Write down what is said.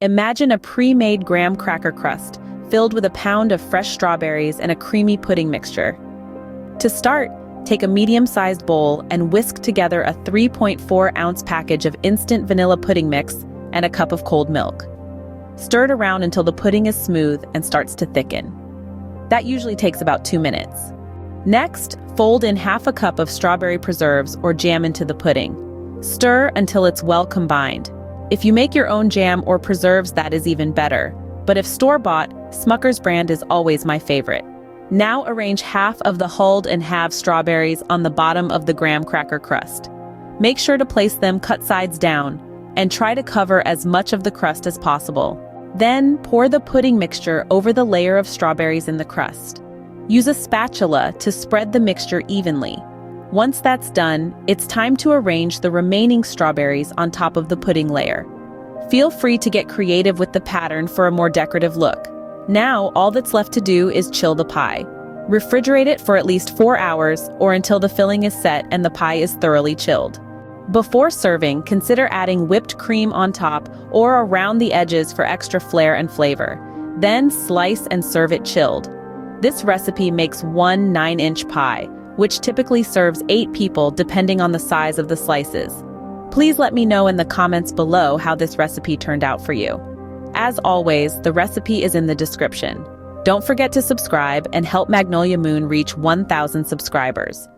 Imagine a pre-made graham cracker crust filled with a pound of fresh strawberries and a creamy pudding mixture. To start, take a medium-sized bowl and whisk together a 3.4-ounce package of instant vanilla pudding mix and a cup of cold milk. Stir it around until the pudding is smooth and starts to thicken. That usually takes about 2 minutes. Next, fold in half a cup of strawberry preserves or jam into the pudding. Stir until it's well combined. If you make your own jam or preserves, that is even better. But if store-bought, Smucker's brand is always my favorite. Now arrange half of the hulled and halved strawberries on the bottom of the graham cracker crust. Make sure to place them cut sides down and try to cover as much of the crust as possible. Then pour the pudding mixture over the layer of strawberries in the crust. Use a spatula to spread the mixture evenly. Once that's done, it's time to arrange the remaining strawberries on top of the pudding layer. Feel free to get creative with the pattern for a more decorative look. Now, all that's left to do is chill the pie. Refrigerate it for at least 4 hours or until the filling is set and the pie is thoroughly chilled. Before serving, consider adding whipped cream on top or around the edges for extra flair and flavor. Then slice and serve it chilled. This recipe makes one 9-inch pie, which typically serves 8 people depending on the size of the slices. Please let me know in the comments below how this recipe turned out for you. As always, the recipe is in the description. Don't forget to subscribe and help Magnolia Moon reach 1,000 subscribers.